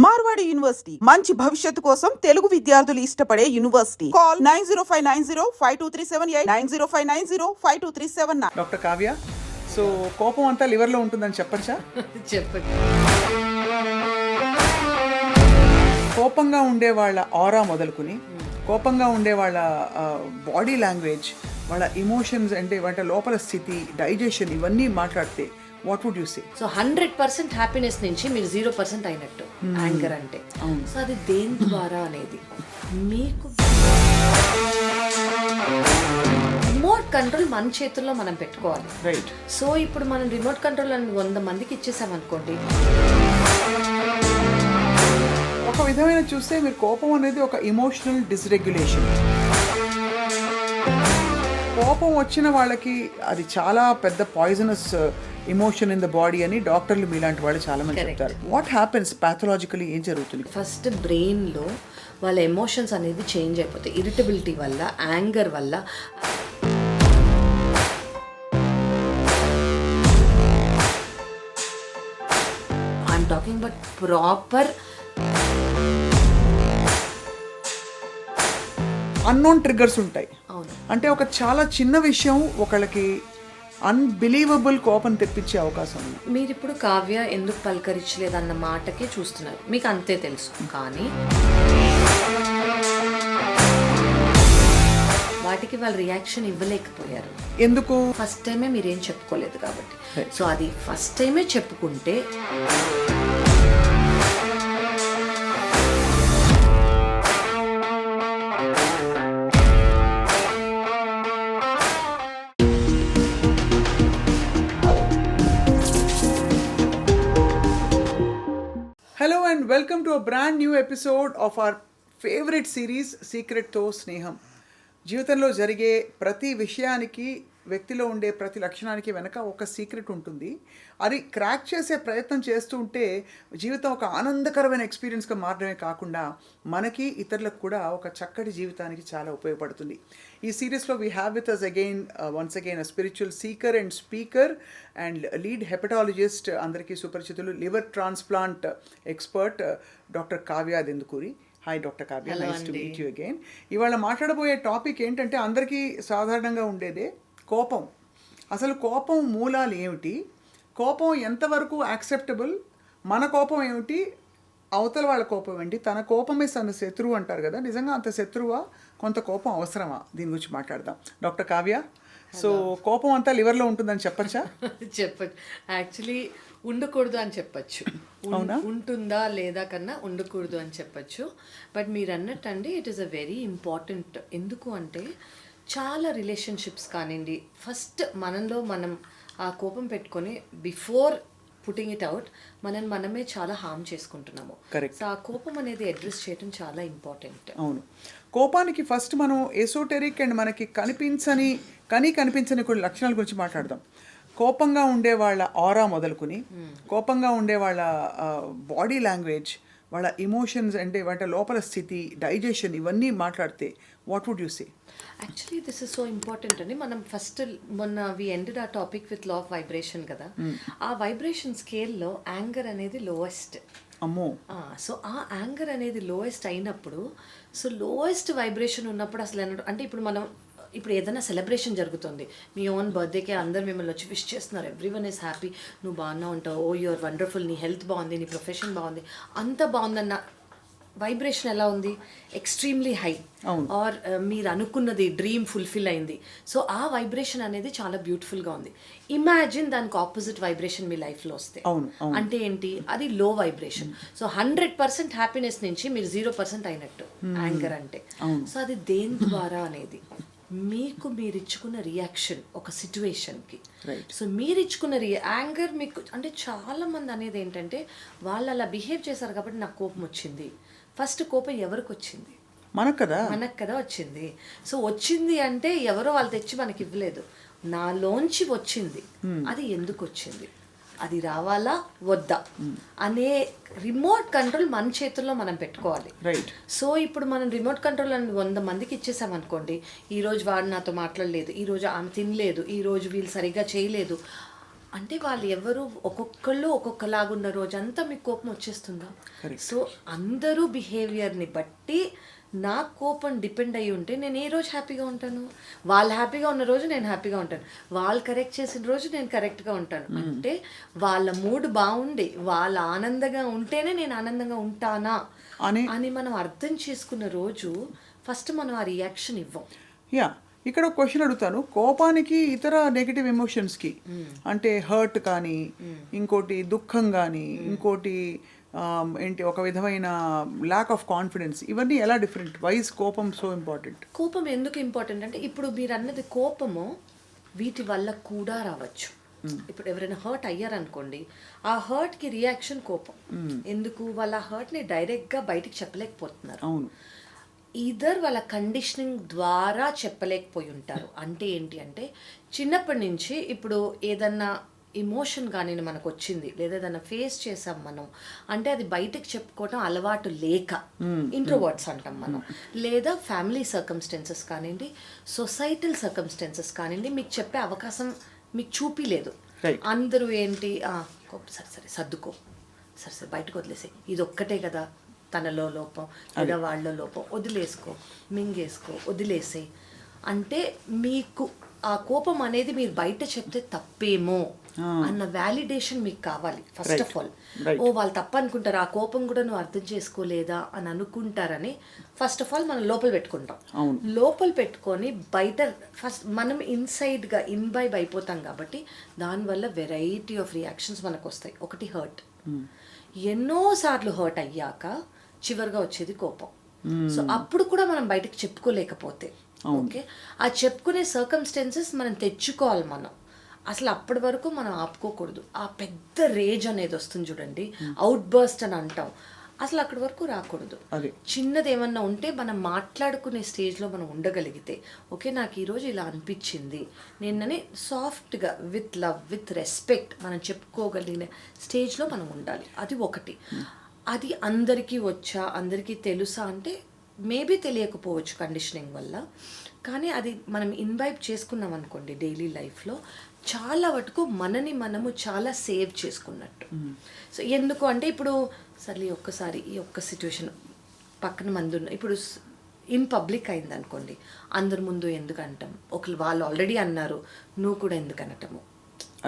Marwadi university మంచి భవిష్యత్తు కోసం తెలుగు విద్యార్థులు ఇష్టపడే university. Call 9059052378 9059052379. Doctor Kavya, so కోపం అంతా లివర్లో ఉంటుందని చెప్పచ్చా? చెప్పండి. కోపంగా ఉండే వాళ్ళ ఆరా మొదలుకుని కోపంగా ఉండే వాళ్ళ బాడీ లాంగ్వేజ్, వాళ్ళ ఎమోషన్స్ అంటే వాళ్ళ లోపల స్థితి, డైజెషన్, ఇవన్నీ మాట్లాడితే what would you say? So 100% happiness నుంచి మీరు 0% అయినట్టు యాంగర్ అంటే. సో అది దేని ద్వారా అనేది మీకు రిమోట్ కంట్రోల్ మన చేతుల్లో మనం పెట్టుకోవాలి. రైట్. సో ఇప్పుడు మనం రిమోట్ కంట్రోల్ అని 100 మందికి ఇచ్చేసామనుకోండి, ఒక విధమైన చూస్తే మీరు కోపం అనేది ఒక ఎమోషనల్ డిస్రెగ్యులేషన్. కోపం వచ్చిన వాళ్ళకి అది చాలా పెద్ద poisonous emotion in the body అని డాక్టర్లు మీలాంటి వాళ్ళు చాలా మంది చెప్తారు. వాట్ హ్యాపెన్స్ పాథలాజికలీ, ఏం జరుగుతుంది? ఫస్ట్ బ్రెయిన్లో వాళ్ళ ఎమోషన్స్ అనేది చేంజ్ అయిపోతాయి. ఇరిటబిలిటీ వల్ల, యాంగర్ వల్ల. I'm talking but proper unknown triggers ఉంటాయి. అవును. అంటే ఒక చాలా చిన్న విషయం ఒకళ్ళకి అన్బిలీవబుల్ కోపం తెప్పించే అవకాశం ఉంది. మీరు ఇప్పుడు కావ్య ఎందుకు పలకరించలేదన్న మాటకే చూస్తున్నారు, మీకు అంతే తెలుసు. కానీ వాటికి వాళ్ళు రియాక్షన్ ఇవ్వలేకపోయారు. ఎందుకు? ఫస్ట్ టైమే మీరేం చెప్పుకోలేదు కాబట్టి. సో అది ఫస్ట్ టైమే చెప్పుకుంటే Hello and welcome to a brand new episode of our favorite series సీక్రెట్తో స్నేహం. జీవితంలో జరిగే ప్రతి విషయానికి, వ్యక్తిలో ఉండే ప్రతి లక్షణానికి వెనక ఒక సీక్రెట్ ఉంటుంది. అది క్రాక్ చేసే ప్రయత్నం చేస్తూ ఉంటే జీవితం ఒక ఆనందకరమైన ఎక్స్పీరియన్స్గా మారడమే కాకుండా మనకి, ఇతరులకు కూడా ఒక చక్కటి జీవితానికి చాలా ఉపయోగపడుతుంది. ఈ సిరీస్లో we have with us again once again a spiritual seeker and speaker and lead hepatologist, అందరికీ సుపరిచితులు, liver transplant expert doctor Kavya Dendukuri. Hi doctor Kavya, nice to meet you again. ఇవాళ మాట్లాడబోయే టాపిక్ ఏంటంటే అందరికీ సాధారణంగా ఉండేదే కోపం. అసలు కోపం మూలాలు ఏమిటి, కోపం ఎంతవరకు యాక్సెప్టబుల్, మన కోపం ఏమిటి, అవతల వాళ్ళ కోపం ఏంటి, తన కోపమే తన శత్రువు అంటారు కదా, నిజంగా అంత శత్రువా, కొంత కోపం అవసరమా, దీని గురించి మాట్లాడదాం. డాక్టర్ కావ్య, సో కోపం అంతా లివర్లో ఉంటుందని చెప్పచ్చా? చెప్పచ్చు. యాక్చువల్లీ ఉండకూడదు అని చెప్పచ్చు. ఉంటుందా లేదా కన్నా ఉండకూడదు అని చెప్పచ్చు. బట్ మీరు అన్నట్టండి, it is a very important. ఎందుకు అంటే చాలా రిలేషన్షిప్స్ కానివ్వండి, ఫస్ట్ మనలో మనం ఆ కోపం పెట్టుకొని బిఫోర్ పుట్టింగ్ ఇట్ అవుట్ మనమే చాలా హార్మ్ చేసుకుంటున్నాము. సో ఆ కోపం అనేది అడ్రస్ చేయడం చాలా ఇంపార్టెంట్. అవును. కోపానికి ఫస్ట్ మనం ఎసోటెరిక్ అండ్ మనకి కనిపించని కొన్ని లక్షణాల గురించి మాట్లాడదాం. కోపంగా ఉండే వాళ్ళ ఆరా మొదలుకుని కోపంగా ఉండే వాళ్ళ బాడీ లాంగ్వేజ్, వాళ్ళ ఎమోషన్స్ అంటే వాళ్ళ లోపల స్థితి, డైజెషన్, ఇవన్నీ మాట్లాడితే what would you say? Actually this is so important అండి. మనం ఫస్ట్ మొన్న వి ఎండెడ్ ఆ topic with law of vibration కదా. ఆ వైబ్రేషన్ స్కేల్లో యాంగర్ అనేది లోయెస్ట్. అమ్మో. సో ఆ యాంగర్ అనేది లోయెస్ట్ అయినప్పుడు, సో లోయెస్ట్ వైబ్రేషన్ ఉన్నప్పుడు అసలు అంటే ఇప్పుడు ఏదైనా సెలబ్రేషన్ జరుగుతుంది, మీ ఓన్ బర్త్డేకే అందరు మిమ్మల్ని వచ్చి విష్ చేస్తున్నారు, ఎవ్రీవన్ ఈస్ హ్యాపీ, నువ్వు బాగున్నా ఉంటావు, ఓ యూఆర్ వండర్ఫుల్, నీ హెల్త్ బాగుంది, నీ ప్రొఫెషన్ బాగుంది, అంత బాగుందన్న వైబ్రేషన్ ఎలా ఉంది? Extremely high. ఆర్ మీరు అనుకున్నది డ్రీమ్ ఫుల్ఫిల్ అయింది. సో ఆ వైబ్రేషన్ అనేది చాలా బ్యూటిఫుల్గా ఉంది. ఇమాజిన్ దానికి ఆపోజిట్ వైబ్రేషన్ మీ లైఫ్లో వస్తే అంటే ఏంటి? అది లో వైబ్రేషన్. సో 100% హ్యాపీనెస్ నుంచి మీరు 0% అయినట్టు యాంగర్ అంటే. సో అది దేని ద్వారా అనేది మీకు మీరు ఇచ్చుకున్న రియాక్షన్ ఒక సిచ్యువేషన్కి. సో మీరు ఇచ్చుకున్న యాంగర్ మీకు అంటే చాలామంది అనేది ఏంటంటే వాళ్ళు అలా బిహేవ్ చేశారు కాబట్టి నాకు కోపం వచ్చింది. ఫస్ట్ కోపం ఎవరికి వచ్చింది? మనకు కదా వచ్చింది. సో వచ్చింది అంటే ఎవరో వాళ్ళు తెచ్చి మనకి ఇవ్వలేదు, నాలోంచి వచ్చింది. అది ఎందుకు వచ్చింది, అది రావాలా వద్దా అనే రిమోట్ కంట్రోల్ మన చేతుల్లో మనం పెట్టుకోవాలి. సో ఇప్పుడు మనం రిమోట్ కంట్రోల్ అని 100 మందికి ఇచ్చేసామనుకోండి, ఈరోజు వాడు నాతో మాట్లాడలేదు, ఈరోజు ఆమె తినలేదు, ఈరోజు వీళ్ళు సరిగ్గా చేయలేదు, అంటే వాళ్ళు ఎవరు ఒక్కొక్కళ్ళు ఒక్కొక్కలాగున్న రోజంతా మీకు కోపం వచ్చేస్తుందా? సో అందరూ బిహేవియర్ని బట్టి నా కోపం డిపెండ్ అయ్యి ఉంటే నేను ఏ రోజు హ్యాపీగా ఉంటాను? వాళ్ళు హ్యాపీగా ఉన్న రోజు నేను హ్యాపీగా ఉంటాను, వాళ్ళు కరెక్ట్ చేసిన రోజు నేను కరెక్ట్గా ఉంటాను. అంటే వాళ్ళ మూడ్ బాగుండి వాళ్ళు ఆనందంగా ఉంటేనే నేను ఆనందంగా ఉంటానా అని మనం అర్థం చేసుకున్న రోజు ఫస్ట్ మనం ఆ రియాక్షన్ ఇవ్వం. ఇక్కడ ఒక క్వశ్చన్ అడుగుతాను. కోపానికి ఇతర నెగిటివ్ ఎమోషన్స్కి అంటే హర్ట్ కానీ, ఇంకోటి దుఃఖం కానీ, ఇంకోటి ఏంటి ఒక విధమైన ల్యాక్ ఆఫ్ కాన్ఫిడెన్స్, ఇవన్నీ ఎలా డిఫరెంట్? వై ఇస్ కోపం సో ఇంపార్టెంట్? కోపం ఎందుకు ఇంపార్టెంట్ అంటే ఇప్పుడు మీరు అన్నది కోపము వీటి వల్ల కూడా రావచ్చు. ఇప్పుడు ఎవరైనా హర్ట్ అయ్యారనుకోండి, ఆ హర్ట్కి రియాక్షన్ కోపం. ఎందుకు? వాళ్ళ హర్ట్ని డైరెక్ట్గా బయటికి చెప్పలేకపోతున్నారు. అవును. ఈధర్ వాళ్ళ కండిషనింగ్ ద్వారా చెప్పలేకపోయి ఉంటారు. అంటే ఏంటి అంటే చిన్నప్పటి నుంచి ఇప్పుడు ఏదన్నా ఎమోషన్ కానీ మనకు వచ్చింది లేదా ఏదైనా ఫేస్ చేసాం మనం అంటే అది బయటకు చెప్పుకోవటం అలవాటు లేక ఇంట్రోవర్ట్స్ అంటాం మనం, లేదా ఫ్యామిలీ సర్కమ్స్టెన్సెస్ కానివ్వండి, సొసైటల్ సర్కమ్స్టెన్సెస్ కానివ్వండి, మీకు చెప్పే అవకాశం మీకు చూపిలేదు. అందరూ ఏంటి సరే సరే సర్దుకో, సరే సరే బయటకు వదిలేసే, ఇది ఒక్కటే కదా తనలో లోపం లేదా వాళ్ళలో లోపం, వదిలేసుకో, మింగేసుకో, వదిలేసే. అంటే మీకు ఆ కోపం అనేది మీరు బయట చెప్తే తప్పేమో అన్న వ్యాలిడేషన్ మీకు కావాలి ఫస్ట్ ఆఫ్ ఆల్. వాళ్ళు తప్ప అనుకుంటారు, ఆ కోపం కూడా నువ్వు అర్థం చేసుకోలేదా అని అనుకుంటారని ఫస్ట్ ఆఫ్ ఆల్ మనం లోపల పెట్టుకుంటాం. లోపల పెట్టుకొని బయట ఫస్ట్ మనం ఇన్సైడ్గా ఇన్వైబ్ అయిపోతాం కాబట్టి దానివల్ల వెరైటీ ఆఫ్ రియాక్షన్స్ మనకు వస్తాయి. ఒకటి హర్ట్, ఎన్నోసార్లు హర్ట్ అయ్యాక చివరిగా వచ్చేది కోపం. సో అప్పుడు కూడా మనం బయటకు చెప్పుకోలేకపోతే ఓకే, ఆ చెప్పుకునే సర్కమ్స్టెన్సెస్ మనం తెచ్చుకోవాలి. మనం అసలు అప్పటి వరకు మనం ఆపుకోకూడదు. ఆ పెద్ద రేజ్ అనేది వస్తుంది చూడండి, అవుట్ బర్స్ట్ అని అంటాం, అసలు అక్కడి వరకు రాకూడదు. చిన్నది ఏమన్నా ఉంటే మనం మాట్లాడుకునే స్టేజ్లో మనం ఉండగలిగితే, ఓకే నాకు ఈరోజు ఇలా అనిపించింది, నిన్ననే సాఫ్ట్గా విత్ లవ్ విత్ రెస్పెక్ట్ మనం చెప్పుకోగలిగిన స్టేజ్లో మనం ఉండాలి. అది ఒకటి. అది అందరికీ వచ్చా అందరికీ తెలుసా అంటే మేబీ తెలియకపోవచ్చు కండిషనింగ్ వల్ల, కానీ అది మనం ఇన్వైబ్ చేసుకున్నాం అనుకోండి డైలీ లైఫ్లో చాలా వరకు మనని మనము చాలా సేవ్ చేసుకున్నట్టు. సో ఎందుకు అంటే ఇప్పుడు సర్లే ఒక్కసారి ఈ ఒక్క సిచ్యువేషన్ పక్కన మంది ఉన్న ఇప్పుడు ఇన్ పబ్లిక్ అయింది అనుకోండి, అందరి ముందు ఎందుకు అంటాం, ఒకరు వాళ్ళు ఆల్రెడీ అన్నారు నువ్వు కూడా ఎందుకు అనటము,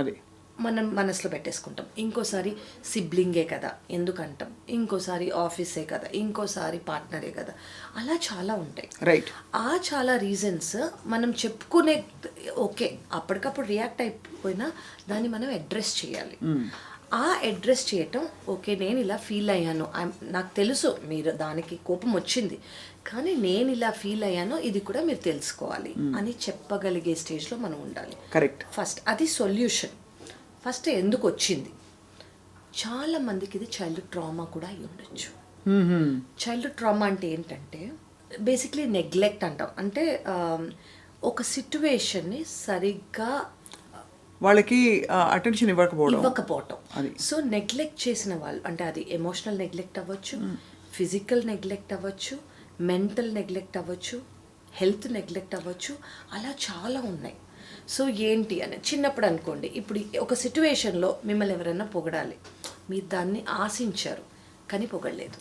అది మనం మనసులో పెట్టేసుకుంటాం. ఇంకోసారి సిబ్లింగే కదా ఎందుకు అంటాం, ఇంకోసారి ఆఫీసే కదా, ఇంకోసారి పార్ట్నరే కదా, అలా చాలా ఉంటాయి. రైట్. ఆ చాలా రీజన్స్ మనం చెప్పుకునే ఓకే అప్పటికప్పుడు రియాక్ట్ అయిపోయినా దాన్ని మనం అడ్రస్ చేయాలి. ఆ అడ్రస్ చేయటం ఓకే నేను ఇలా ఫీల్ అయ్యాను, నాకు తెలుసు మీరు దానికి కోపం వచ్చింది కానీ నేను ఇలా ఫీల్ అయ్యాను ఇది కూడా మీరు తెలుసుకోవాలి అని చెప్పగలిగే స్టేజ్లో మనం ఉండాలి. కరెక్ట్. ఫస్ట్ అది సొల్యూషన్. ఫస్ట్ ఎందుకు వచ్చింది, చాలా మందికి ఇది చైల్డ్హుడ్ ట్రామా కూడా అయి ఉండొచ్చు. చైల్డ్హుడ్ ట్రామా అంటే ఏంటంటే బేసిక్లీ నెగ్లెక్ట్ అంటాం. అంటే ఒక సిట్యువేషన్ని సరిగ్గా వాళ్ళకి అటెన్షన్ ఇవ్వకపోవటం. సో నెగ్లెక్ట్ చేసిన వాళ్ళు అంటే అది ఎమోషనల్ నెగ్లెక్ట్ అవ్వచ్చు, ఫిజికల్ నెగ్లెక్ట్ అవ్వచ్చు, మెంటల్ నెగ్లెక్ట్ అవ్వచ్చు, హెల్త్ నెగ్లెక్ట్ అవ్వచ్చు, అలా చాలా ఉన్నాయి. సో ఏంటి అని చిన్నప్పుడు అనుకోండి, ఇప్పుడు ఒక సిట్యువేషన్లో మిమ్మల్ని ఎవరైనా పొగడాలి, మీరు దాన్ని ఆశించారు కానీ పొగడలేదు,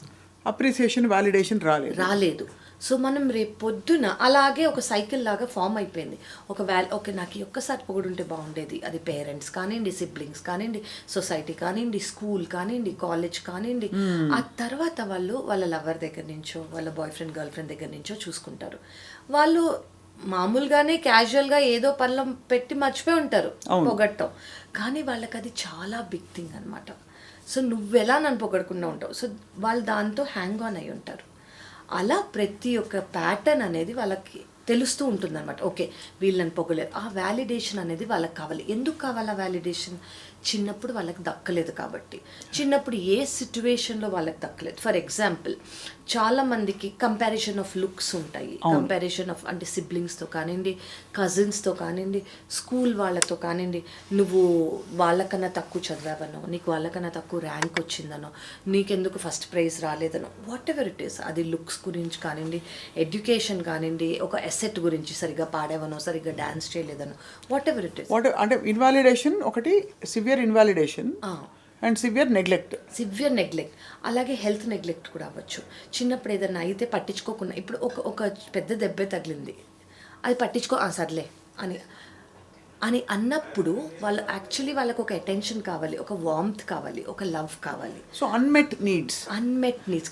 అప్రిసియేషన్ వాలిడేషన్ రాలేదు. సో మనం రేపు పొద్దున అలాగే ఒక సైకిల్ లాగా ఫామ్ అయిపోయింది. ఓకే నాకు ఈ ఒక్కసారి పొగడుంటే బాగుండేది, అది పేరెంట్స్ కానివ్వండి, సిబ్లింగ్స్ కానివ్వండి, సొసైటీ కానివ్వండి, స్కూల్ కానివ్వండి, కాలేజ్ కానివ్వండి. ఆ తర్వాత వాళ్ళు వాళ్ళ లవర్ దగ్గర నుంచో వాళ్ళ బాయ్ ఫ్రెండ్ గర్ల్ ఫ్రెండ్ దగ్గర నుంచో చూసుకుంటారు. వాళ్ళు మామూలుగానే క్యాజువల్గా ఏదో పనులు పెట్టి మర్చిపోయి ఉంటారు పొగట్టం, కానీ వాళ్ళకి అది చాలా బిగ్ థింగ్ అనమాట. సో నువ్వెలా నన్ను పొగడకుండా ఉంటావు, సో వాళ్ళు దాంతో హ్యాంగ్ ఆన్ అయి ఉంటారు. అలా ప్రతి ఒక్క ప్యాటర్న్ అనేది వాళ్ళకి తెలుస్తూ ఉంటుందన్నమాట. ఓకే వీళ్ళని పొగలేరు, ఆ వ్యాలిడేషన్ అనేది వాళ్ళకి కావాలి. ఎందుకు కావాలి ఆ వ్యాలిడేషన్? చిన్నప్పుడు వాళ్ళకి దక్కలేదు కాబట్టి. చిన్నప్పుడు ఏ సిచ్యువేషన్లో వాళ్ళకి దక్కలేదు. ఫర్ ఎగ్జాంపుల్, చాలామందికి కంపారిజన్ ఆఫ్ లుక్స్ ఉంటాయి, కంపారిజన్ ఆఫ్ అంటే సిబ్లింగ్స్తో కానివ్వండి, కజిన్స్తో కానివ్వండి, స్కూల్ వాళ్ళతో కానివ్వండి, నువ్వు వాళ్ళకన్నా తక్కువ చదివావనో, నీకు వాళ్ళకన్నా తక్కువ ర్యాంక్ వచ్చిందనో, నీకెందుకు ఫస్ట్ ప్రైజ్ రాలేదనో, వాట్ ఎవర్ ఇట్ ఈస్, అది లుక్స్ గురించి కానివ్వండి, ఎడ్యుకేషన్ కానివ్వండి, ఒక ఎసెట్ గురించి, సరిగ్గా పాడావనో, సరిగ్గా డ్యాన్స్ చేయలేదనో, వాట్ ఎవర్ ఇట్ ఈస్. అంటే ఇన్వాలిడేషన్ ఒకటి, severe invalidation and severe neglect. Severe neglect, అలాగే హెల్త్ నెగ్లెక్ట్ కూడా అవ్వచ్చు. చిన్నప్పుడు ఏదైనా అయితే పట్టించుకోకుండా, ఇప్పుడు ఒక పెద్ద దెబ్బే తగిలింది, అది సర్లే అని అన్నప్పుడు వాళ్ళు యాక్చువల్లీ వాళ్ళకు ఒక అటెన్షన్ కావాలి, ఒక వార్మ్త్ కావాలి, ఒక లవ్ కావాలి. సో అన్మెట్ నీడ్స్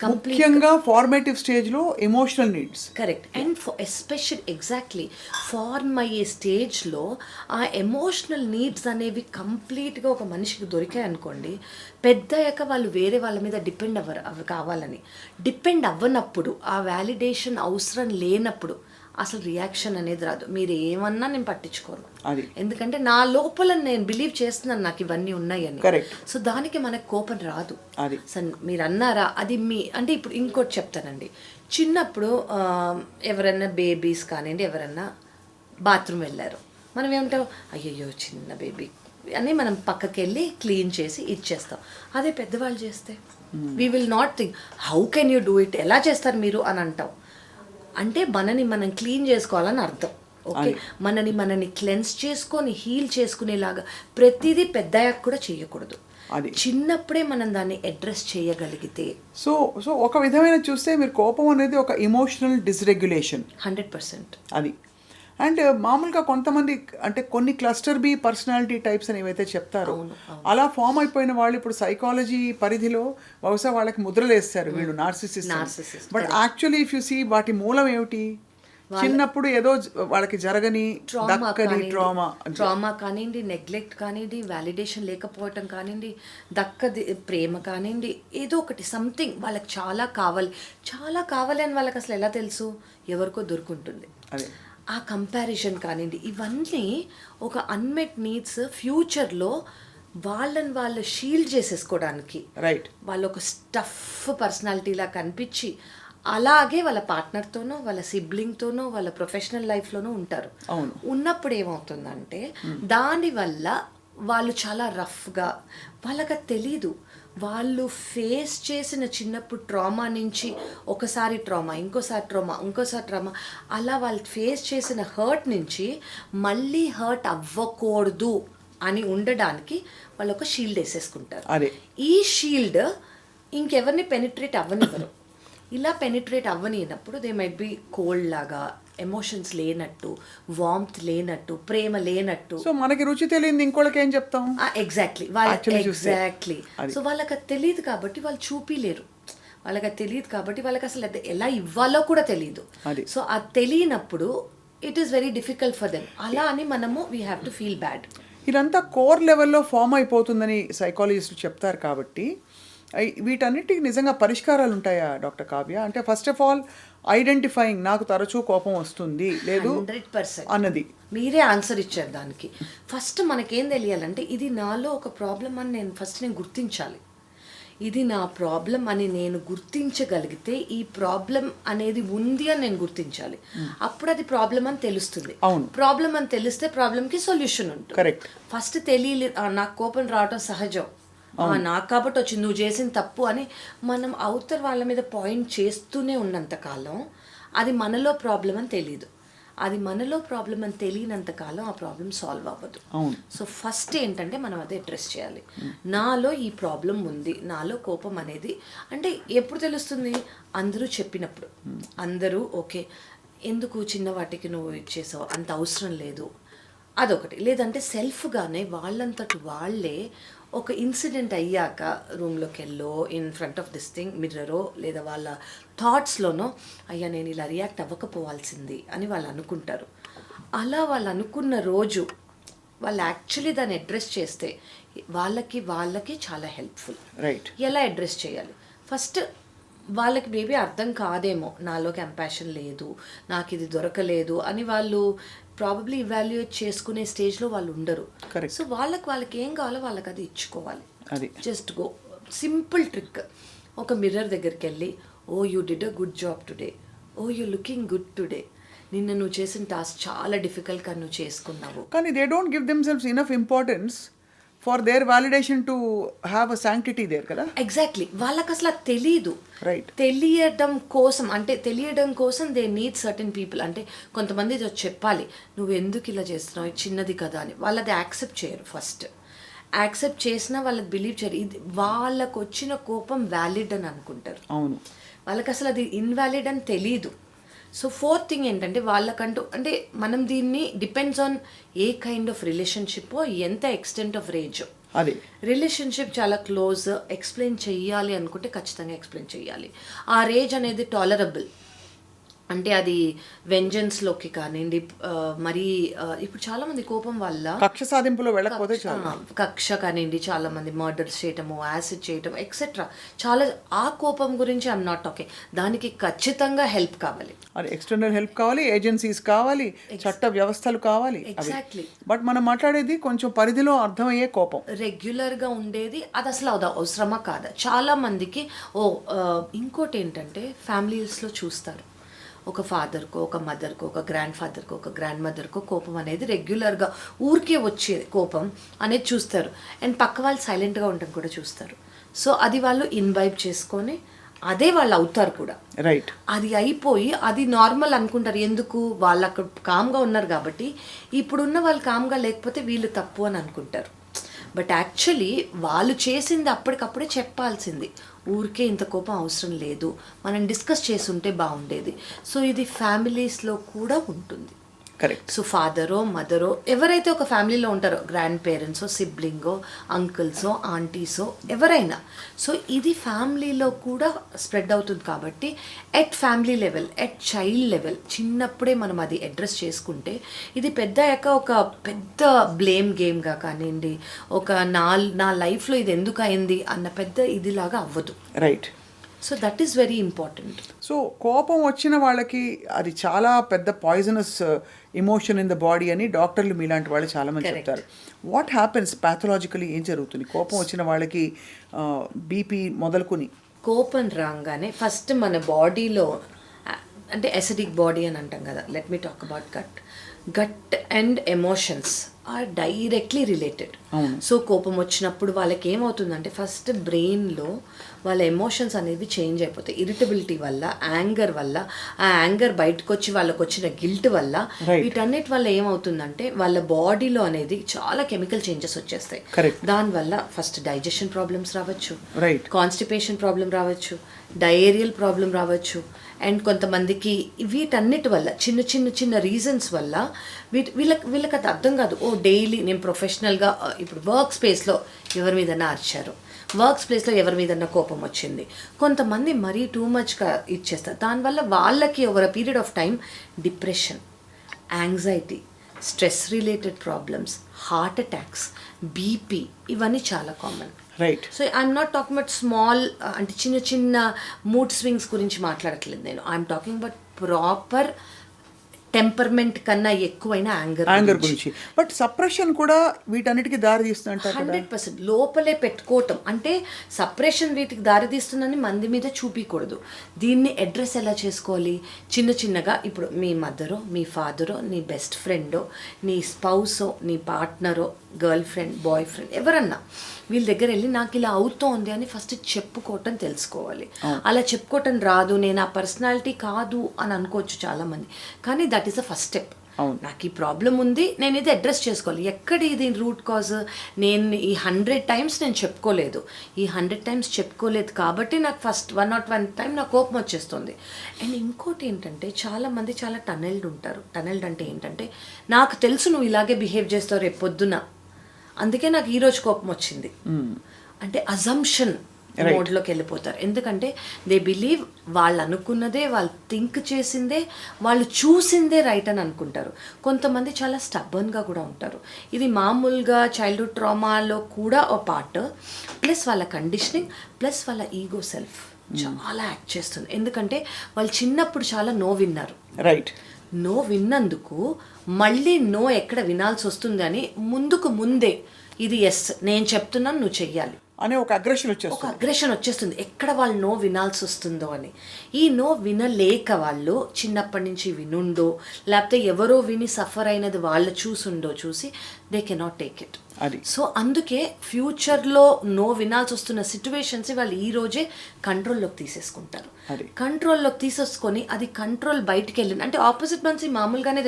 కంప్లీట్గా ఫార్మేటివ్ స్టేజ్లో emotional needs. Correct. And especial exactly form అయ్యే స్టేజ్లో ఆ ఎమోషనల్ నీడ్స్ అనేవి కంప్లీట్గా ఒక మనిషికి దొరికాయి అనుకోండి, పెద్ద అయ్యాక వాళ్ళు వేరే వాళ్ళ మీద డిపెండ్ అవి కావాలని డిపెండ్ అవ్వనప్పుడు, ఆ వ్యాలిడేషన్ అవసరం లేనప్పుడు అసలు రియాక్షన్ అనేది రాదు. మీరు ఏమన్నా నేను పట్టించుకోను, ఎందుకంటే నా లోపల నేను బిలీవ్ చేస్తున్నాను నాకు ఇవన్నీ ఉన్నాయని. సో దానికి మనకు కోపం రాదు. సో మీరు అన్నారా, అది అంటే ఇప్పుడు ఇంకోటి చెప్తానండి. చిన్నప్పుడు ఎవరన్నా బేబీస్ కానివ్వండి, ఎవరన్నా బాత్రూమ్ వెళ్ళారు, మనం ఏమంటాం, అయ్యయ్యో చిన్న బేబీ అని మనం పక్కకి వెళ్ళి క్లీన్ చేసి ఇచ్చేస్తాం. అదే పెద్దవాళ్ళు చేస్తే we will not think how can you do it, ఎలా చేస్తారు మీరు అని అంటాం. అంటే మనని మనం క్లీన్ చేసుకోవాలని అర్థం. ఓకే, మనని క్లెన్స్ చేసుకొని హీల్ చేసుకునేలాగా ప్రతిదీ పెద్దయ్యాక కూడా చేయకూడదు. చిన్నప్పుడే మనం దాన్ని అడ్రస్ చేయగలిగితే. సో ఒక విధమైన చూస్తే మీరు కోపం అనేది ఒక ఎమోషనల్ డిస్రెగ్యులేషన్ 100%. అది. అండ్ మామూలుగా కొంతమంది అంటే కొన్ని క్లస్టర్ బి పర్సనాలిటీ టైప్స్ అని ఏవైతే చెప్తారో, అలా ఫామ్ అయిపోయిన వాళ్ళు ఇప్పుడు సైకాలజీ పరిధిలో బహుశా వాళ్ళకి ముద్రలు వేస్తారు, వీళ్ళు narcissist. But actually if you see వాటి మూలం ఏమిటి, చిన్నప్పుడు ఏదో వాళ్ళకి జరగని ట్రామా కానివ్వండి, నెగ్లెక్ట్ కానివ్వండి, వ్యాలిడేషన్ లేకపోవటం కానివ్వండి, దక్కది ప్రేమ కానివ్వండి, ఏదో ఒకటి సంథింగ్ వాళ్ళకి చాలా కావాలి అని వాళ్ళకి అసలు ఎలా తెలుసు, ఎవరికో దొరుకుంటుంది. ఆ కంపారిజన్ కానివ్వండి, ఇవన్నీ ఒక అన్మెట్ నీడ్స్ ఫ్యూచర్లో వాళ్ళని వాళ్ళు షీల్డ్ చేసేసుకోవడానికి, వాళ్ళు ఒక స్టఫ్ పర్సనాలిటీలా కనిపించి అలాగే వాళ్ళ పార్ట్నర్తోనో, వాళ్ళ సిబ్లింగ్తోనో, వాళ్ళ ప్రొఫెషనల్ లైఫ్లోనో ఉంటారు. ఉన్నప్పుడు ఏమవుతుందంటే దానివల్ల వాళ్ళు చాలా రఫ్గా, వాళ్ళకి తెలీదు, వాళ్ళు ఫేస్ చేసిన చిన్నప్పుడు ట్రామా నుంచి ఒకసారి ట్రామా, ఇంకోసారి ట్రామా, అలా వాళ్ళు ఫేస్ చేసిన హర్ట్ నుంచి మళ్ళీ హర్ట్ అవ్వకూడదు అని ఉండడానికి వాళ్ళు ఒక షీల్డ్ వేసేసుకుంటారు. ఈ షీల్డ్ ఇంకెవరిని పెనిట్రేట్ అవ్వనివ్వరు. ఇలా పెనిట్రేట్ అవ్వనినప్పుడు దే మైట్ బి కోల్డ్ లాగా, ఎమోషన్స్ లేనట్టు, వార్మ్త్ లేనట్టు, ప్రేమ లేనట్టు. సో మనకి రుచి తెలియదు, ఇంకోళ్ళకి ఏం చెప్తాం. ఎగ్జాక్ట్లీ. సో వాళ్ళకి అది తెలియదు కాబట్టి వాళ్ళు చూపిలేరు. వాళ్ళకి అది తెలియదు కాబట్టి వాళ్ళకి అసలు ఎలా ఇవ్వాలో కూడా తెలియదు. సో అది తెలియనప్పుడు it is very difficult for them. అలా అని మనము we have to feel bad. ఇదంతా కోర్ లెవెల్లో ఫామ్ అయిపోతుందని సైకాలజిస్టులు చెప్తారు కాబట్టి వీటన్నిటికి నిజంగా పరిష్కారాలు ఉంటాయా డాక్టర్ కావ్య? అంటే ఫస్ట్ ఆఫ్ ఆల్ ఐడెంటిఫైయింగ్, నాకు తరచూ కోపం వస్తుంది లేదు 100% అన్నది మీరే ఆన్సర్ ఇచ్చారు దానికి. ఫస్ట్ మనకేం తెలియాలంటే ఇది నాలో ఒక ప్రాబ్లం అని నేను గుర్తించాలి. ఇది నా ప్రాబ్లం అని నేను గుర్తించగలిగితే, ఈ ప్రాబ్లం అనేది ఉంది అని నేను గుర్తించాలి. అప్పుడు అది ప్రాబ్లం అని తెలుస్తుంది. ప్రాబ్లం అని తెలిస్తే ప్రాబ్లంకి సొల్యూషన్ ఉంటుంది. కరెక్ట్. ఫస్ట్ తెలియలేదు, నాకు కోపం రావడం సహజం, నాకు కాబట్టి వచ్చింది, నువ్వు చేసిన తప్పు అని మనం అవతల వాళ్ళ మీద పాయింట్ చేస్తూనే ఉన్నంతకాలం అది మనలో ప్రాబ్లం అని తెలియదు. అది మనలో ప్రాబ్లం అని తెలియనంతకాలం ఆ ప్రాబ్లం సాల్వ్ అవ్వదు. సో ఫస్ట్ ఏంటంటే మనం అది అడ్రస్ చేయాలి. నాలో ఈ ప్రాబ్లం ఉంది, నాలో కోపం అనేది అంటే ఎప్పుడు తెలుస్తుంది? అందరూ చెప్పినప్పుడు. అందరూ ఓకే, ఎందుకు చిన్న వాటికి నువ్వు ఇచ్చేసావు, అంత అవసరం లేదు, అదొకటి. లేదంటే సెల్ఫ్గానే వాళ్ళంతటి వాళ్ళే ఒక ఇన్సిడెంట్ అయ్యాక రూమ్లోకి వెళ్ళో, in front of this thing మిర్రరో, లేదా వాళ్ళ థాట్స్లోనో, అయ్యా నేను ఇలా రియాక్ట్ అవ్వకపోవాల్సింది అని వాళ్ళు అనుకుంటారు. అలా వాళ్ళు అనుకున్న రోజు వాళ్ళు యాక్చువల్లీ దాన్ని అడ్రస్ చేస్తే వాళ్ళకి చాలా హెల్ప్ఫుల్. ఎలా అడ్రస్ చేయాలి? ఫస్ట్ వాళ్ళకి మేబీ అర్థం కాదేమో, నాలో కంపాషన్ లేదు, నాకు ఇది దొరకలేదు అని వాళ్ళు ప్రాబబ్లీ ఇవాల్యుయేట్ చేసుకునే స్టేజ్లో వాళ్ళు ఉండరు. Correct. సో వాళ్ళకి ఏం కావాలో వాళ్ళకి అది ఇచ్చుకోవాలి. అది జస్ట్ గో. Simple trick. ఒక మిర్రర్ దగ్గరికి వెళ్ళి, oh you did a good job today, oh you looking good today, నిన్న నువ్వు చేసిన టాస్క్ చాలా డిఫికల్ట్గా నువ్వు చేసుకున్నావు. కానీ they don't give themselves enough importance for their validation to have a sanctity there కదా. ఎగ్జాక్ట్లీ. వాళ్ళకి అసలు అది తెలీదు. రైట్. తెలియడం కోసం దే నీడ్ సర్టన్ పీపుల్. అంటే కొంతమంది చెప్పాలి, నువ్వు ఎందుకు ఇలా చేస్తున్నావు, ఇది చిన్నది కదా అని. వాళ్ళది యాక్సెప్ట్ చేయరు. ఫస్ట్ యాక్సెప్ట్ చేసినా వాళ్ళకి బిలీవ్ చేయరు. ఇది వాళ్ళకు వచ్చిన కోపం వ్యాలిడ్ అని అనుకుంటారు. అవును. వాళ్ళకి అసలు అది ఇన్వాలిడ్ అని తెలీదు. సో ఫోర్త్ థింగ్ ఏంటంటే వాళ్ళకంటూ, అంటే మనం దీన్ని depends on a kind of relationship, ఎంత ఎక్స్టెంట్ ఆఫ్ రేజ్. అది రిలేషన్షిప్ చాలా క్లోజ్, ఎక్స్ప్లెయిన్ చెయ్యాలి అనుకుంటే ఖచ్చితంగా ఎక్స్ప్లెయిన్ చెయ్యాలి. ఆ రేజ్ అనేది టాలరబుల్. అంటే అది వెంజన్స్లోకి కానివ్వండి, మరీ ఇప్పుడు చాలామంది కోపం వల్ల కక్ష సాధింపులో వెళ్ళకపోతే చాలా కక్ష కానివ్వండి, చాలామంది మర్డర్స్ చేయటము, యాసిడ్ చేయటం ఎక్సెట్రా. చాలా ఆ కోపం గురించి ఐఎమ్ నాట్ టాకింగ్. దానికి ఖచ్చితంగా హెల్ప్ కావాలి. అది ఎక్స్టర్నల్ హెల్ప్ కావాలి, ఏజెన్సీస్ కావాలి, చట్ట వ్యవస్థలు కావాలి. ఎగ్జాక్ట్లీ. బట్ మనం మాట్లాడేది కొంచెం పరిధిలో అర్థమయ్యే కోపం. రెగ్యులర్గా ఉండేది అది అసలు అవసరమా కాదా. చాలా మందికి ఇంకోటి ఏంటంటే ఫ్యామిలీస్లో చూస్తారు, ఒక ఫాదర్కో, ఒక మదర్కో, ఒక గ్రాండ్ ఫాదర్కో, ఒక గ్రాండ్ మదర్కో కోపం అనేది రెగ్యులర్గా ఊరికే వచ్చే కోపం అనేది చూస్తారు. అండ్ పక్క వాళ్ళు సైలెంట్గా ఉండడం కూడా చూస్తారు. సో అది వాళ్ళు ఇన్వైబ్ చేసుకొని అదే వాళ్ళు అవుతారు కూడా. రైట్. అది అయిపోయి అది నార్మల్ అనుకుంటారు. ఎందుకు? వాళ్ళు అక్కడ కామ్గా ఉన్నారు కాబట్టి. ఇప్పుడున్న వాళ్ళు కామ్గా లేకపోతే వీళ్ళు తప్పు అని అనుకుంటారు. బట్ యాక్చువల్లీ వాళ్ళు చేసింది అప్పటికప్పుడే చెప్పాల్సింది. ఊరికే ఇంత కోపం అవసరం లేదు, మనం డిస్కస్ చేసి ఉంటే బాగుండేది. సో ఇది ఫ్యామిలీస్లో కూడా ఉంటుంది. కరెక్ట్. సో ఫాదరో మదరో ఎవరైతే ఒక ఫ్యామిలీలో ఉంటారో, గ్రాండ్ పేరెంట్సో, సిబ్లింగో, అంకుల్సో, ఆంటీసో ఎవరైనా, సో ఇది ఫ్యామిలీలో కూడా స్ప్రెడ్ అవుతుంది. కాబట్టి at family level, at child level చిన్నప్పుడే మనం అది అడ్రస్ చేసుకుంటే ఇది పెద్దయ్యాక ఒక పెద్ద బ్లేమ్ గేమ్గా కానివ్వండి, ఒక నా లైఫ్లో ఇది ఎందుకు అయింది అన్న పెద్ద ఇదిలాగా అవ్వదు. Right. So that is very important. So కోపం వచ్చిన వాళ్ళకి అది చాలా పెద్ద poisonous emotion in the body అని డాక్టర్లు మీలాంటి వాళ్ళు చాలామంది చెప్తారు. వాట్ హ్యాపెన్స్ ప్యాథలాజికలీ, ఏం జరుగుతుంది కోపం వచ్చిన వాళ్ళకి? బీపీ మొదలుకొని కోపం రాగానే ఫస్ట్ మన బాడీలో, అంటే అసిడిక్ బాడీ అని అంటాం కదా, let me talk about gut and emotions are directly related. So కోపం వచ్చినప్పుడు వాళ్ళకి ఏమవుతుందంటే ఫస్ట్ బ్రెయిన్లో వాళ్ళ ఎమోషన్స్ అనేవి చేంజ్ అయిపోతాయి. ఇరిటబిలిటీ వల్ల, యాంగర్ వల్ల, ఆ యాంగర్ బయటకు వచ్చి వాళ్ళకు వచ్చిన గిల్ట్ వల్ల, వీటన్నిటి వల్ల ఏమవుతుందంటే వాళ్ళ బాడీలో అనేది చాలా కెమికల్ చేంజెస్ వచ్చేస్తాయి. దానివల్ల ఫస్ట్ డైజెషన్ ప్రాబ్లమ్స్ రావచ్చు, కాన్స్టిపేషన్ ప్రాబ్లం రావచ్చు, డయేరియల్ ప్రాబ్లం రావచ్చు. అండ్ కొంతమందికి వీటన్నిటి వల్ల చిన్న రీజన్స్ వల్ల వీళ్ళకి అది అర్థం కాదు. డైలీ నేను ప్రొఫెషనల్గా ఇప్పుడు వర్క్ స్పేస్లో ఎవరి మీదన్నా అరిచారు, వర్క్ ప్లేస్లో ఎవరి మీదన్నా కోపం వచ్చింది, కొంతమంది మరీ టూ మచ్గా ఇచ్చేస్తారు. దానివల్ల వాళ్ళకి over a period of time depression, anxiety, stress related problems, heart attacks, BP ఇవన్నీ చాలా common. Right. So I'm not talking but small, అంటే చిన్న మూడ్ స్వింగ్స్ గురించి మాట్లాడట్లేదు నేను. I'm talking but proper temperament కన్నా ఎక్కువైన యాంగర్ గురించి. బట్ సప్రెషన్ కూడా వీటన్నిటికీ దారి తీస్తుందంట. 100% లోపలే పెట్టుకోవటం. అంటే సప్రెషన్ వీటికి దారి తీస్తుందని మంది మీద చూపించకూడదు. దీన్ని అడ్రస్ ఎలా చేసుకోవాలి? చిన్నగా ఇప్పుడు మీ మదరో, మీ ఫాదరో, నీ బెస్ట్ ఫ్రెండో, నీ స్పౌసో, నీ పార్ట్నరో, గర్ల్ ఫ్రెండ్, బాయ్ ఫ్రెండ్ ఎవరన్నా వీళ్ళ దగ్గర వెళ్ళి నాకు ఇలా అవుతోంది అని ఫస్ట్ చెప్పుకోవటం తెలుసుకోవాలి. అలా చెప్పుకోవటం రాదు, నేను ఆ పర్సనాలిటీ కాదు అని అనుకోవచ్చు చాలామంది. కానీ that is the first step. నాకు ఈ ప్రాబ్లం ఉంది, నేను ఇది అడ్రస్ చేసుకోవాలి. ఎక్కడ ఇది రూట్ కాజ్? నేను ఈ 100 times నేను చెప్పుకోలేదు, ఈ 100 times చెప్పుకోలేదు కాబట్టి నాకు ఫస్ట్ 101 time నాకు కోపం వచ్చేస్తుంది. అండ్ ఇంకోటి ఏంటంటే చాలామంది చాలా టనెల్డ్ ఉంటారు. టనెల్డ్ అంటే ఏంటంటే నాకు తెలుసు నువ్వు ఇలాగే బిహేవ్ చేస్తావు రేపు పొద్దున, అందుకే నాకు ఈరోజు కోపం వచ్చింది అంటే అజంప్షన్ మోడ్లోకి వెళ్ళిపోతారు. ఎందుకంటే దే బిలీవ్ వాళ్ళు అనుకున్నదే, వాళ్ళు థింక్ చేసిందే, వాళ్ళు చూసిందే రైట్ అని అనుకుంటారు. కొంతమంది చాలా స్టబ్బర్న్గా కూడా ఉంటారు. ఇది మామూలుగా చైల్డ్హుడ్ ట్రామాలో కూడా ఒక పార్ట్, ప్లస్ వాళ్ళ కండిషనింగ్, ప్లస్ వాళ్ళ ఈగో సెల్ఫ్ చాలా యాక్ట్ చేస్తుంది. ఎందుకంటే వాళ్ళు చిన్నప్పుడు చాలా విన్నారు. రైట్. నో విన్నందుకు మళ్ళీ నో ఎక్కడ వినాల్సి వస్తుందని ముందుకు ముందే ఇది ఎస్ నేను చెప్తున్నాను నువ్వు చెయ్యాలి అనే ఒక అగ్రెషన్ ఒక వచ్చేస్తుంది. అగ్రెషన్ వచ్చేస్తుంది ఎక్కడ వాళ్ళు నో వినాల్సి వస్తుందో అని. ఈ నో వినలేక వాళ్ళు చిన్నప్పటి నుంచి వినుండో లేకపోతే ఎవరో విని సఫర్ అయినది వాళ్ళు చూసి దే కెనాట్ టేక్ ఇట్. అది సో అందుకే ఫ్యూచర్లో నో వినాల్సి వస్తున్న సిచ్యువేషన్స్ వాళ్ళు ఈ రోజే కంట్రోల్లోకి తీసేసుకుంటారు. కంట్రోల్లోకి తీసేసుకొని అది కంట్రోల్ బయటికి వెళ్ళింది అంటే ఆపోజిట్ మనిషి మామూలుగానే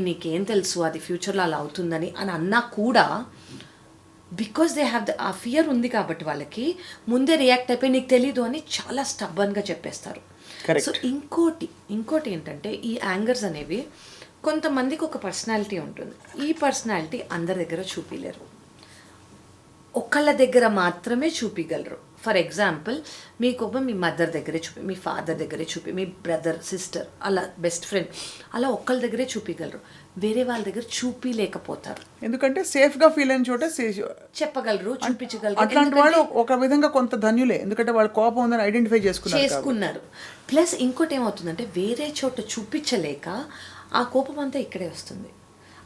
నీకేం తెలుసు అది ఫ్యూచర్లో అలా అవుతుందని అని అన్నా కూడా బికాస్ దే హ్యావ్ ఆ ఫియర్ ఉంది కాబట్టి వాళ్ళకి ముందే రియాక్ట్ అయిపోయి నీకు తెలీదు అని చాలా స్టబ్బన్గా చెప్పేస్తారు. సో ఇంకోటి ఏంటంటే ఈ యాంగర్స్ అనేవి కొంతమందికి ఒక పర్సనాలిటీ ఉంటుంది. ఈ పర్సనాలిటీ అందరి దగ్గర చూపించలేరు, ఒకళ్ళ దగ్గర మాత్రమే చూపించగలరు. ఫర్ ఎగ్జాంపుల్ మీ కోపం మీ మదర్ దగ్గరే చూపి, మీ ఫాదర్ దగ్గరే చూపి, మీ బ్రదర్ సిస్టర్ అలా బెస్ట్ ఫ్రెండ్ అలా ఒక్కళ్ళ దగ్గరే చూపించగలరు, వేరే వాళ్ళ దగ్గర చూపించలేకపోతారు. ఎందుకంటే సేఫ్గా ఫీల్ అయిన చోట చెప్పగలరు, చూపించగలరు. అట్లాంటి వాళ్ళు ఒక విధంగా కొంత ధన్యులే, ఎందుకంటే వాళ్ళ కోపం ఉందని ఐడెంటిఫై చేసుకున్నారు. ప్లస్ ఇంకోటి ఏమవుతుందంటే వేరే చోట చూపించలేక ఆ కోపం అంతా ఇక్కడే వస్తుంది.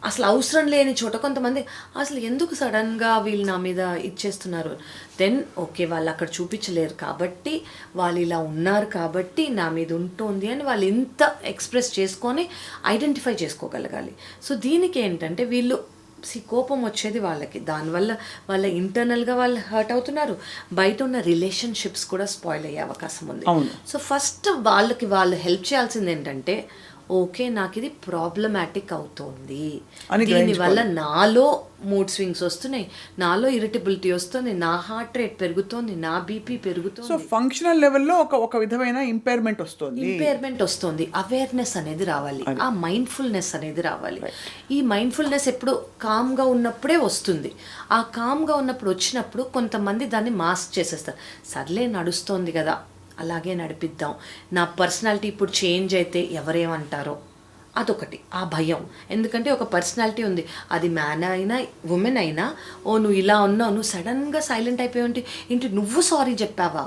అసలు అవసరం లేని చోట కొంతమంది అసలు ఎందుకు సడన్గా వీళ్ళు నా మీద ఇచ్చేస్తున్నారు, దెన్ ఓకే వాళ్ళు అక్కడ చూపించలేరు కాబట్టి వాళ్ళు ఇలా ఉన్నారు కాబట్టి నా మీద ఉంటుంది అని వాళ్ళు ఇంత ఎక్స్ప్రెస్ చేసుకొని ఐడెంటిఫై చేసుకోగలగాలి. సో దీనికి ఏంటంటే వీళ్ళు కోపం వచ్చేది వాళ్ళకి, దానివల్ల వాళ్ళ ఇంటర్నల్గా వాళ్ళు హర్ట్ అవుతున్నారు, బయట ఉన్న రిలేషన్షిప్స్ కూడా స్పాయిల్ అయ్యే అవకాశం ఉంది. సో ఫస్ట్ వాళ్ళకి వాళ్ళు హెల్ప్ చేయాల్సింది ఏంటంటే ఓకే నాకు ఇది ప్రాబ్లమాటిక్ అవుతుంది, దీనివల్ల నాలో మూడ్ స్వింగ్స్ వస్తున్నాయి, నాలో ఇరిటబిలిటీ వస్తుంది, నా హార్ట్ రేట్ పెరుగుతుంది, నా బీపీ పెరుగుతుంది. సో ఫంక్షనల్ లెవెల్లో ఒక విధమైన ఇంపైర్మెంట్ వస్తుంది. అవేర్నెస్ అనేది రావాలి, ఆ మైండ్ఫుల్నెస్ అనేది రావాలి. ఈ మైండ్ఫుల్నెస్ ఎప్పుడు కామ్గా ఉన్నప్పుడే వస్తుంది. ఆ కామ్గా ఉన్నప్పుడు వచ్చినప్పుడు కొంతమంది దాన్ని మాస్క్ చేసేస్తారు. సర్లే నడుస్తోంది కదా అలాగే నడిపిద్దాం, నా పర్సనాలిటీ ఇప్పుడు చేంజ్ అయితే ఎవరేమంటారో అదొకటి, ఆ భయం. ఎందుకంటే ఒక పర్సనాలిటీ ఉంది, అది మ్యాన్ అయినా ఉమెన్ అయినా, ఓ నువ్వు ఇలా ఉన్నావు, నువ్వు సడన్గా సైలెంట్ అయిపోయి ఏంటి నువ్వు సారీ చెప్పావా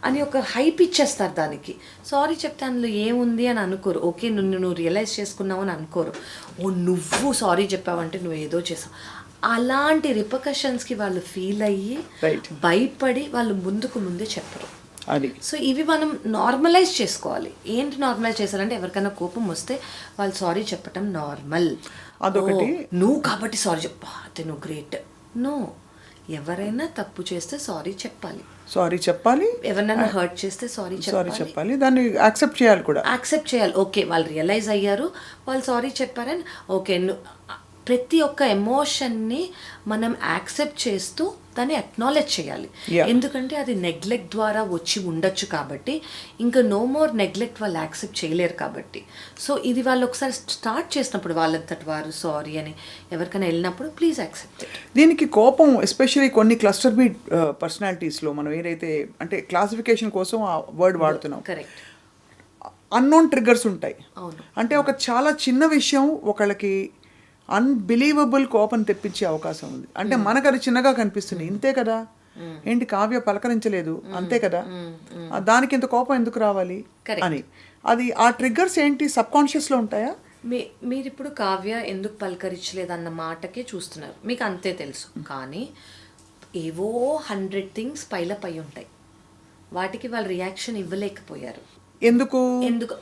అని ఒక హైప్ ఇచ్చేస్తారు దానికి. సారీ చెప్తే అందులో ఏముంది అని అనుకోరు, ఓకే నువ్వు రియలైజ్ చేసుకున్నావు అని అనుకోరు. ఓ నువ్వు సారీ చెప్పావంటే నువ్వు ఏదో చేసావు, అలాంటి రిపర్కషన్స్కి వాళ్ళు ఫీల్ అయ్యి భయపడి వాళ్ళు ముందే చెప్పరు. సో ఇవి మనం నార్మలైజ్ చేసుకోవాలి. ఏంటి నార్మలైజ్ చేశారంటే ఎవరికైనా కోపం వస్తే వాళ్ళు సారీ చెప్పటం నార్మల్, అదొకటి. నువ్వు కాబట్టి సారీ చెప్పా నువ్వు గ్రేట్. నో, ఎవరైనా తప్పు చేస్తే సారీ చెప్పాలి, ఎవరైనా హర్ట్ చేస్తే సారీ చెప్పాలి, దాన్ని యాక్సెప్ట్ చేయాలి. ఓకే వాళ్ళు రియలైజ్ అయ్యారు, వాళ్ళు సారీ చెప్పారని ఓకే. ప్రతి ఒక్క ఎమోషన్ని మనం యాక్సెప్ట్ చేస్తూ దాన్ని అక్నాలెడ్జ్ చేయాలి. ఎందుకంటే అది నెగ్లెక్ట్ ద్వారా వచ్చి ఉండొచ్చు కాబట్టి, ఇంకా నో మోర్ నెగ్లెక్ట్ వాళ్ళు యాక్సెప్ట్ చేయలేరు కాబట్టి. సో ఇది వాళ్ళు ఒకసారి స్టార్ట్ చేసినప్పుడు వాళ్ళంతటి వారు సారీ అని ఎవరికైనా వెళ్ళినప్పుడు ప్లీజ్ యాక్సెప్ట్ ఇట్. దీనికి కోపం ఎస్పెషల్లీ కొన్ని క్లస్టర్ బి పర్సనాలిటీస్లో మనం ఏదైతే అంటే క్లాసిఫికేషన్ కోసం ఆ వర్డ్ వాడుతున్నాం, కరెక్ట్, అన్నోన్ ట్రిగ్గర్స్ ఉంటాయి. అంటే ఒక చాలా చిన్న విషయం ఒకళ్ళకి అన్బిలీవబుల్ కోపం తెప్పించే అవకాశం ఉంది. అంటే మనకు అది చిన్నగా కనిపిస్తుంది, ఇంతే కదా ఏంటి కావ్య పలకరించలేదు అంతే కదా, దానికి ఇంత కోపం ఎందుకు రావాలి అని. అది ఆ ట్రిగ్గర్స్ ఏంటి సబ్ కాన్షియస్లో ఉంటాయా? మీరు ఇప్పుడు కావ్య ఎందుకు పలకరించలేదు అన్న మాటకే చూస్తున్నారు, మీకు అంతే తెలుసు. కానీ ఏవో 100 థింగ్స్ పైలప్ అయి ఉంటాయి, వాటికి వాళ్ళు రియాక్షన్ ఇవ్వలేకపోయారు. ఎందుకు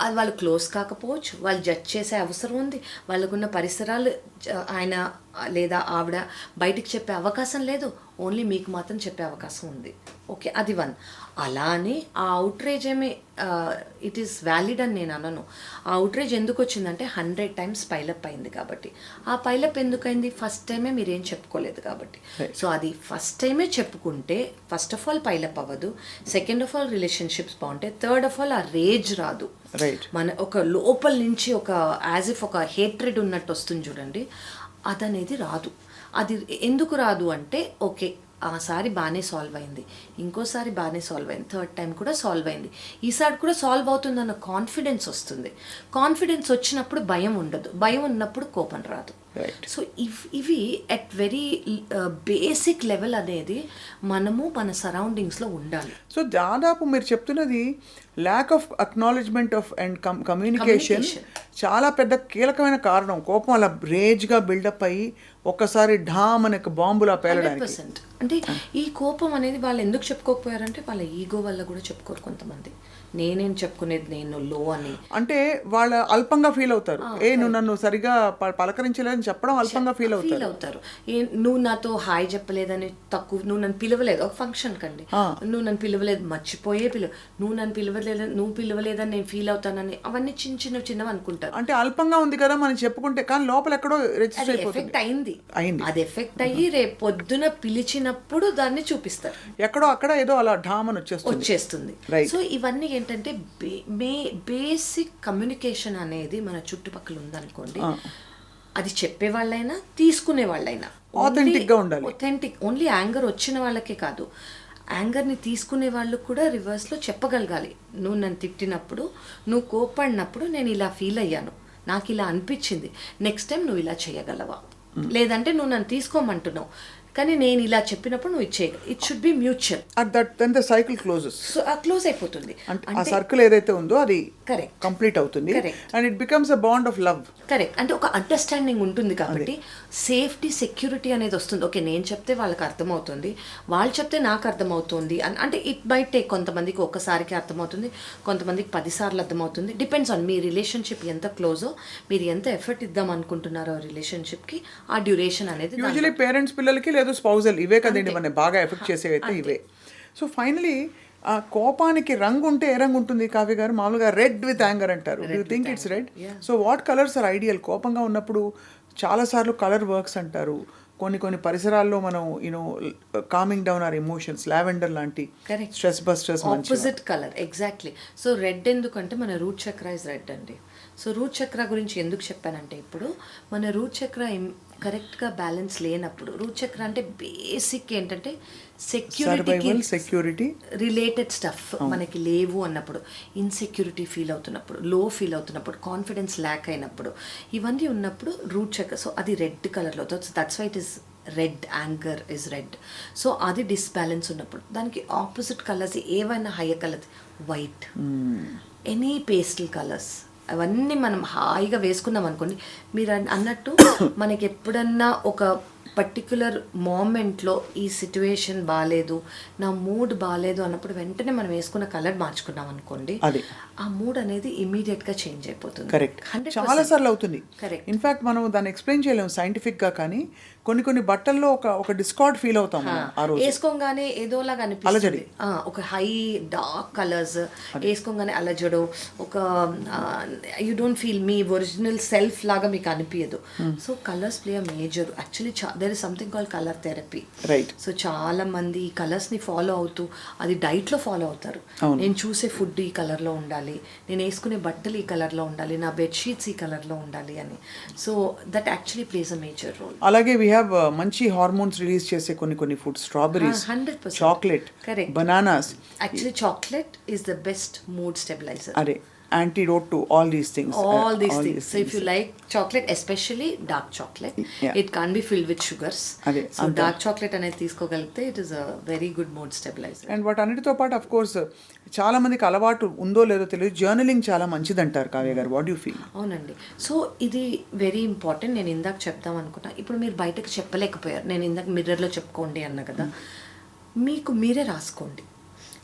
అది వాళ్ళు క్లోజ్ కాకపోవచ్చు, వాళ్ళు జడ్జ్ చేసే అవసరం ఉంది, వాళ్ళకున్న పరిసరాలు ఆయన లేదా ఆవిడ బయటికి చెప్పే అవకాశం లేదు, ఓన్లీ మీకు మాత్రం చెప్పే అవకాశం ఉంది. ఓకే, అది 1. అలానే ఆ అవుట్రేజ్ ఏమి ఇట్ ఈస్ వ్యాలిడ్ అని నేను అనను. ఆ అవుట్రేజ్ ఎందుకు వచ్చిందంటే 100 టైమ్స్ పైలప్ అయింది కాబట్టి. ఆ పైలప్ ఎందుకైంది? ఫస్ట్ టైమే మీరేం చెప్పుకోలేదు కాబట్టి. సో అది ఫస్ట్ టైమే చెప్పుకుంటే ఫస్ట్ ఆఫ్ ఆల్ పైలప్ అవ్వదు, సెకండ్ ఆఫ్ ఆల్ రిలేషన్షిప్స్ బాగుంటాయి, థర్డ్ ఆఫ్ ఆల్ ఆ రేజ్ రాదు. మన ఒక లోపల నుంచి ఒక యాజ్ ఇఫ్ ఒక హేట్రెడ్ ఉన్నట్టు వస్తుంది చూడండి, అదనేది రాదు. అది ఎందుకు రాదు అంటే ఓకే ఆసారి బాగానే సాల్వ్ అయింది, ఇంకోసారి బాగానే సాల్వ్ అయింది, థర్డ్ టైం కూడా సాల్వ్ అయింది, ఈసారి కూడా సాల్వ్ అవుతుందన్న కాన్ఫిడెన్స్ వస్తుంది. కాన్ఫిడెన్స్ వచ్చినప్పుడు భయం ఉండదు, భయం ఉన్నప్పుడు కోపం రాదు. Right. సో ఇవి అట్ వెరీ బేసిక్ లెవెల్ అనేది మనము మన సరౌండింగ్స్లో ఉండాలి. సో దాదాపు మీరు చెప్తున్నది lack of acknowledgement of and communication చాలా పెద్ద కీలకమైన కారణం. కోపం అలా రేజ్గా బిల్డప్ అయ్యి ఒక్కసారి ఢామ్ అనే బాంబులా పేలడానికి. 100%. అంటే ఈ కోపం అనేది వాళ్ళు ఎందుకు చెప్పుకోకపోయారంటే వాళ్ళ ఈగో వల్ల కూడా చెప్పుకోరు కొంతమంది. నేనేం చెప్పుకునేది నేను లో అని, అంటే వాళ్ళ అల్పంగా ఫీల్ అవుతారు. నువ్వు నన్ను సరిగా పలకరించలేదని చెప్పడం అల్పంగా ఫీల్ అవుతారు. నువ్వు నాతో హాయ్ చెప్పలేదని తక్కువ, నువ్వు నన్ను పిలవలేదు ఒక ఫంక్షన్ కండి, నువ్వు నన్ను పిలవలేదు మర్చిపోయే నువ్వు నన్ను పిలవలేదని నేను ఫీల్ అవుతానని, అవన్నీ చిన్నవి అనుకుంటారు. అంటే అల్పంగా ఉంది కదా మనం చెప్పుకుంటే, కానీ లోపల ఎక్కడో రిజిస్టర్ ఎఫెక్ట్ అయింది. అయింది. అది ఎఫెక్ట్ అయ్యి రేపు పొద్దున పిలిచినప్పుడు దాన్ని చూపిస్తారు. ఎక్కడో అక్కడ ఏదో అలా ఢామ్ అని వచ్చేస్తుంది. సో ఇవన్నీ ఏంటంటే బేసిక్ కమ్యూనికేషన్ అనేది మన చుట్టుపక్కల ఉందనుకోండి, అది చెప్పే వాళ్ళైనా తీసుకునే వాళ్ళైనా ఆథెంటిక్గా ఉండాలి. ఓన్లీ యాంగర్ వచ్చిన వాళ్ళకే కాదు, యాంగర్ని తీసుకునే వాళ్ళు కూడా రివర్స్లో చెప్పగలగాలి. నువ్వు నన్ను తిట్టినప్పుడు, నువ్వు కోపడినప్పుడు నేను ఇలా ఫీల్ అయ్యాను, నాకు ఇలా అనిపించింది, నెక్స్ట్ టైం నువ్వు ఇలా చేయగలవా, లేదంటే నువ్వు నన్ను తీసుకోమంటున్నావు కానీ నేను ఇలా చెప్పినప్పుడు నువ్వు ఇచ్చేయ. It should be mutual. Then the cycle closes. So close అయిపోతుంది. ఆ సర్కిల్ ఏదైతే ఉందో అది కరెక్ట్ కంప్లీట్ అవుతుంది. And it becomes a bond of love. Correct. అంటే ఒక అండర్స్టాండింగ్ ఉంటుంది కాబట్టి సేఫ్టీ సెక్యూరిటీ అనేది వస్తుంది. ఓకే, నేను చెప్తే వాళ్ళకి అర్థమవుతుంది, వాళ్ళు చెప్తే నాకు అర్థమవుతుంది. అంటే ఇట్ మైట్ టేక్, కొంతమందికి ఒక్కసారికి అర్థమవుతుంది, కొంతమందికి 10 సార్లు అర్థమవుతుంది. డిపెండ్స్ ఆన్ మీ రిలేషన్షిప్ ఎంత క్లోజో, మీరు ఎంత ఎఫర్ట్ ఇద్దాం అనుకుంటున్నారో రిలేషన్షిప్కి, ఆ డ్యూరేషన్ అనేది. యూజువల్లీ పేరెంట్స్ పిల్లలకి లేదు స్పౌజల్ ఇవే కదండి మన బాగా ఎఫెక్ట్ చేసేవైతే ఇవే. సో ఫైనలీ ఆ కోపానికి రంగు ఉంటే ఏ రంగు ఉంటుంది కావ్య గారు? మామూలుగా రెడ్ విత్ యాంగర్ అంటారు. Do you think it's red? So what colours are ideal? కోపంగా ఉన్నప్పుడు చాలాసార్లు కలర్ వర్క్స్ అంటారు. కొన్ని పరిసరాల్లో మనం calming down our emotions, lavender లాంటి stress busters, opposite colour. Exactly. So red ఎందుకంటే మన రూట్ చక్ర ఇస్ రెడ్ అండి. సో రూట్ చక్ర గురించి ఎందుకు చెప్పానంటే, ఇప్పుడు మన రూట్ చక్ర కరెక్ట్గా బ్యాలెన్స్ లేనప్పుడు, రూట్ చక్ర అంటే బేసిక్ ఏంటంటే సెక్యూరిటీ రిలేటెడ్ స్టఫ్ మనకి లేవు అన్నప్పుడు, ఇన్సెక్యూరిటీ ఫీల్ అవుతున్నప్పుడు, లో ఫీల్ అవుతున్నప్పుడు, కాన్ఫిడెన్స్ ల్యాక్ అయినప్పుడు, ఇవన్నీ ఉన్నప్పుడు రూట్ చక్ర. సో అది రెడ్ కలర్లో, that's why it is red. Anger is red. So అది డిస్బ్యాలెన్స్ ఉన్నప్పుడు దానికి ఆపోజిట్ కలర్స్ ఏవైనా higher colours, white, any pastel colours, అవన్నీ మనం హాయిగా వేసుకున్నాం అనుకోండి. మీరు అన్నట్టు మనకి ఎప్పుడన్నా ఒక పర్టిక్యులర్ మూమెంట్లో ఈ సిచ్యువేషన్ బాగాలేదు, నా మూడ్ బాగాలేదు అన్నప్పుడు వెంటనే మనం వేసుకున్న కలర్ మార్చుకున్నాం అనుకోండి, ఆ మూడ్ అనేది ఇమీడియట్గా చేంజ్ అయిపోతుంది. కరెక్ట్. చాలా సార్లు అవుతుంది. కరెక్ట్. ఇన్ఫ్యాక్ట్ మనం దాన్ని ఎక్స్ప్లెయిన్ చేయలేము సైంటిఫిక్గా, కానీ కొన్ని బట్టల్లో ఒక డిస్కార్డ్ ఫీల్ అవుతాం ఆ రోజు. వేసుకోగానే ఏదోలాగా అనిపిస్తుంది. ఒక హై డార్క్ కలర్స్ వేసుకోగానే అలజడో, ఒక యూ డోంట్ ఫీల్ మీ ఒరిజినల్ సెల్ఫ్ లాగా మీకు అనిపించదు. So colours play a major. Actually there is something called colour therapy. Right. So చాలా మంది ఈ కలర్స్ని ఫాలో అవుతూ అది డైట్లో ఫాలో అవుతారు. నేను చూసే ఫుడ్ ఈ కలర్లో ఉండాలి, నేను వేసుకునే బట్టలు ఈ కలర్లో ఉండాలి, నా బెడ్షీట్స్ ఈ కలర్లో ఉండాలి అని. So that actually plays a major role. అలాగే వీ హ్యావ్ మంచి హార్మోన్స్ రిలీజ్ చేసే కొన్ని food, strawberries, 100%, chocolate, bananas. Actually chocolate is the best mood stabiliser. అదే antidote to all these things. So if you like chocolate, especially dark chocolate, it can't be filled with sugars. So dark chocolate అనేది తీసుకోగలిగితే it is a very good mood stabilizer. And వాటన్నిటితో పాటు of course చాలా మందికి అలవాటు ఉందో లేదో తెలియదు, journaling చాలా మంచిది అంటారు కావ్య గారు. What you feel? అవునండి. సో ఇది వెరీ ఇంపార్టెంట్. నేను ఇందాక చెప్దాం అనుకున్నా, ఇప్పుడు మీరు బయటకు చెప్పలేకపోయారు, నేను ఇందాక మిర్రర్లో చెప్పుకోండి అన్నా కదా, మీకు మీరే రాసుకోండి.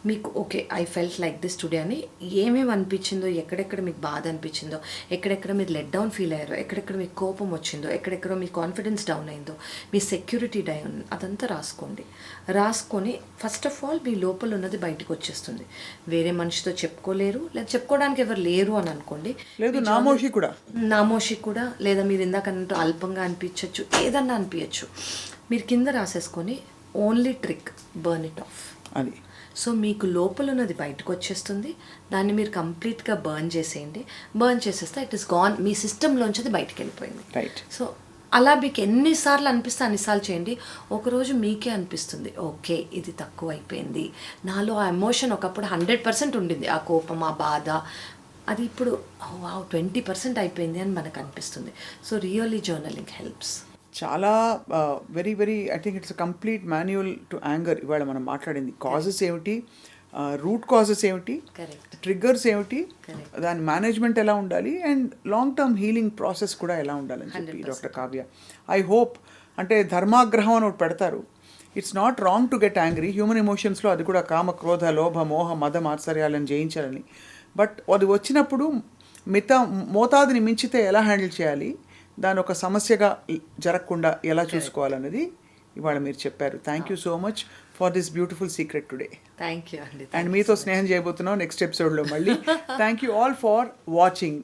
మీకు okay I felt like this today అని ఏమేమి అనిపించిందో, ఎక్కడెక్కడ మీకు బాధ అనిపించిందో, ఎక్కడెక్కడ మీరు లెట్ డౌన్ ఫీల్ అయ్యారో, ఎక్కడెక్కడ మీకు కోపం వచ్చిందో, ఎక్కడెక్కడో మీ కాన్ఫిడెన్స్ డౌన్ అయిందో, మీ సెక్యూరిటీ డౌన్, అదంతా రాసుకోండి. రాసుకొని ఫస్ట్ ఆఫ్ ఆల్ మీ లోపల ఉన్నది బయటకు వచ్చేస్తుంది. వేరే మనిషితో చెప్పుకోలేరు, లేదా చెప్పుకోవడానికి ఎవరు లేరు అని అనుకోండి, లేదు నామోషి కూడా, లేదా మీరు ఇందాక అన్నట్టు అల్పంగా అనిపించవచ్చు, ఏదన్నా అనిపించచ్చు. మీరు కింద రాసేసుకొని only trick burn it off. అది సో మీకు లోపల ఉన్నది బయటకు వచ్చేస్తుంది, దాన్ని మీరు కంప్లీట్గా బర్న్ చేసేయండి. బర్న్ చేసేస్తే ఇట్ ఇస్ గాన్, మీ సిస్టంలోంచి అది బయటకు వెళ్ళిపోయింది. రైట్. సో అలా మీకు ఎన్నిసార్లు అనిపిస్తే అన్నిసార్లు చేయండి. ఒకరోజు మీకే అనిపిస్తుంది ఓకే ఇది తక్కువ అయిపోయింది, నాలో ఆ ఎమోషన్ ఒకప్పుడు 100% ఉండింది, ఆ కోపం, ఆ బాధ, అది ఇప్పుడు 20% అయిపోయింది అని మనకు అనిపిస్తుంది. So really journaling helps. చాలా very very I think it's complete manual to anger. ఇవాళ మనం మాట్లాడింది కాజెస్ ఏమిటి, రూట్ కాజెస్ ఏమిటి, కరెక్ట్. ట్రిగ్గర్స్ ఏమిటి, దాని మేనేజ్మెంట్ ఎలా ఉండాలి, and long term healing process కూడా ఎలా ఉండాలని చెప్పి డాక్టర్ కావ్య. ఐ హోప్ అంటే ధర్మాగ్రహం అని ఒకటి పెడతారు. It's not wrong to get angry. Human ఎమోషన్స్లో అది కూడా కామ, క్రోధ, లోభ, మోహ, మద, మాత్సర్యాలను జయించాలని. బట్ అది వచ్చినప్పుడు మోతాదుని మించితే ఎలా హ్యాండిల్ చేయాలి, దాని ఒక సమస్యగా జరగకుండా ఎలా చూసుకోవాలన్నది ఇవాళ మీరు చెప్పారు. Thank you so much for this beautiful secret today. Thank you అండి. అండ్ మీతో స్నేహం చేయబోతున్నాం నెక్స్ట్ ఎపిసోడ్లో మళ్ళీ. Thank you all for watching.